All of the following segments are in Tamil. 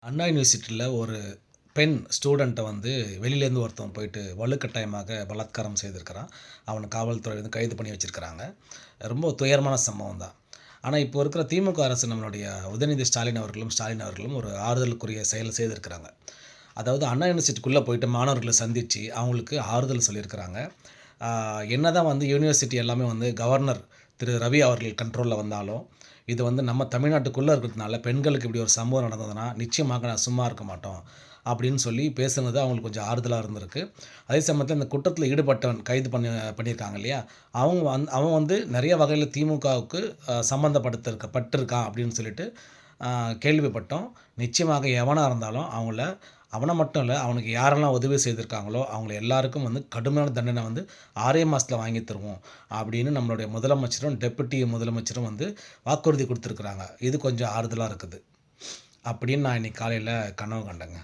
அண்ணா யூனிவர்சிட்டியில ஒரு பெண் ஸ்டூடெண்ட்ட வந்து வெளியிலேருந்து ஒருத்தன் போயிட்டு வலுக்கட்டாயமாக பலாத்காரம் செய்திருக்கிறான். அவன காவல்துறை வந்து கைது பண்ணி வச்சிருக்கிறாங்க. ரொம்ப துயரமான சம்பவம் தான். ஆனா, இப்போ இருக்கிற திமுக அரசு நம்மளுடைய உதயநிதி ஸ்டாலின் அவர்களும் ஒரு ஆறுதலுக்குரிய செயல் செய்திருக்கிறாங்க. அதாவது அண்ணா யூனிவர்சிட்டிக்குள்ள போயிட்டு மாணவர்கள சந்திச்சு, அவங்களுக்கு ஆறுதல் சொல்லியிருக்கிறாங்க. ஆ என்னதான் வந்து யூனிவர்சிட்டி எல்லாமே வந்து கவர்னர் திரு ரவி அவர்கள் கண்ட்ரோல்ல வந்தாலும், இது வந்து நம்ம தமிழ்நாட்டுக்குள்ள இருக்கிறதுனால, பெண்களுக்கு இப்படி ஒரு சம்பவம் நடந்ததுன்னா, நிச்சயமாக நான் சும்மா இருக்க மாட்டோம். அப்படின்னு சொல்லி பேசுனது அவங்களுக்கு கொஞ்சம் ஆறுதலா இருந்திருக்கு. அதே சமயத்தில இந்த குற்றத்தில ஈடுபட்டவன் கைது பண்ணியிருக்காங்க இல்லையா? அவன் வந்து நெறைய வகையில திமுகவுக்கு பட்டிருக்கான் அப்படின்னு சொல்லிட்டு கேள்விப்பட்டோம். நிச்சயமாக எவனா இருந்தாலும் அவன மட்டும் இல்ல, அவனுக்கு யாரெல்லாம் உதவி செய்திருக்காங்களோ, அவங்கள எல்லாருக்கும் வந்து கடுமையான தண்டனை வந்து 6 மாசத்துல வாங்கி தருவோம். அப்படின்னு நம்மளுடைய முதலமைச்சரும், டெப்யூட்டி முதலமைச்சரும் வந்து வாக்குறுதி குடுத்துருக்காங்க. இது கொஞ்சம் ஆறுதலா இருக்குது. அப்படின்னு நான் இன்னைக்கு காலையில கனவு கண்டேங்க.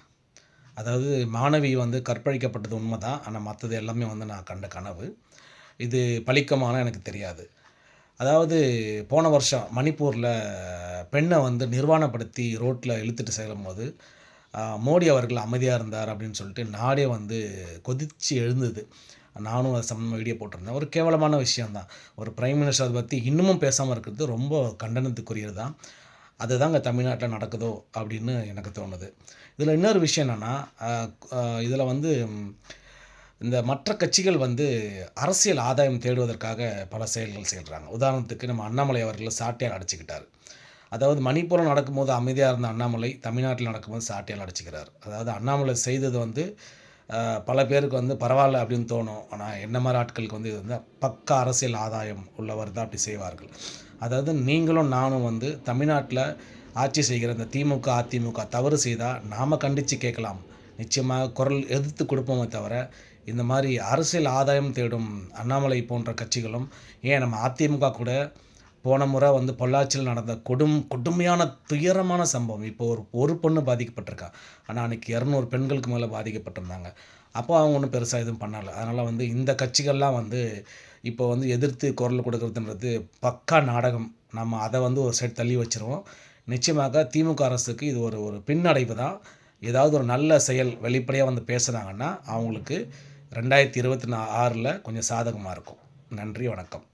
அதாவது மாணவி வந்து கற்பழிக்கப்பட்டது உண்மதான். ஆனா மத்தது எல்லாமே வந்து நான் கண்ட கனவு. இது பலிக்குமான்னு எனக்கு தெரியாது. அதாவது போன வருஷம் மணிப்பூர்ல பெண்ண வந்து நிர்வாணப்படுத்தி ரோட்ல இழுத்துட்டு செல்லும்போது, மோடி அவர்கள் அமைதியா இருந்தார் அப்படின்னு சொல்லிட்டு நாடே வந்து கொதிச்சு எழுந்தது. நானும் அது சம்மந்தமா வீடியோ போட்டிருந்தேன். ஒரு கேவலமான விஷயம் தான். ஒரு பிரைம் மினிஸ்டர் அத பத்தி இன்னமும் பேசாம இருக்கிறது ரொம்ப கண்டனத்துக்குரியது தான். அதுதாங்க தமிழ்நாட்ல நடக்குதோ அப்படின்னு எனக்கு தோணுது. இதில இன்னொரு விஷயம் என்னன்னா, அ அ இதில வந்து இந்த மற்ற கட்சிகள் வந்து அரசியல் ஆதாயம் தேடுவதற்காக பல செயல்கள் செய்றாங்க. உதாரணத்துக்கு நம்ம அண்ணாமலை அவர்கள சாட்டையால அடிச்சுக்கிட்டாரு. அதாவது மணிப்பூர்ல நடக்கும்போது அமைதியா இருந்த அண்ணாமலை, தமிழ்நாட்டில நடக்கும்போது சாட்டையால அடிச்சுக்கிறாரு. அதாவது அண்ணாமலை செய்தது வந்து அ பல பேருக்கு வந்து பரவால்ல அப்படின்னு தோணும். ஆனா என்ன மாரி ஆட்களுக்கு வந்து இது வந்து பக்கா அரசியல் ஆதாயம் உள்ளவர் தான் அப்படி செய்வார்கள். அதாவது நீங்களும் நானும் வந்து தமிழ்நாட்ல ஆட்சி செய்கிற இந்த திமுக, அதிமுக தவறு செய்தா நாம கண்டிச்சு கேட்கலாம். நிச்சயமாக குரல் எதிர்த்து கொடுப்போமே தவிர, இந்த மாரி அரசியல் ஆதாயம் தேடும் அண்ணாமலை போன்ற கட்சிகளும், ஏன் நம்ம அதிமுக கூட போன முறை வந்து பொள்ளாச்சியில நடந்த கொடுமையான துயரமான சம்பவம். இப்போ ஒரு பொண்ணு பாதிக்கப்பட்டிருக்கா. ஆனா அன்னைக்கு 200 பெண்களுக்கு மேல பாதிக்கப்பட்டிருந்தாங்க. அப்போ அவங்க ஒண்ணும் பெருசா எதுவும் பண்ணல. அதனால வந்து இந்த கட்சிகள்லாம் வந்து இப்போ வந்து எதிர்த்து குரல் கொடுக்கிறதுன்றது பக்கா நாடகம். நம்ம அத வந்து ஒரு சைடு தள்ளி வச்சுருவோம். நிச்சயமாக திமுக அரசுக்கு இது ஒரு ஒரு பின்னடைவு தான். ஏதாவது ஒரு நல்ல செயல் வெளிப்படையா வந்து பேசுனாங்கன்னா, அவங்களுக்கு 2026ல கொஞ்சம் சாதகமா இருக்கும். நன்றி, வணக்கம்.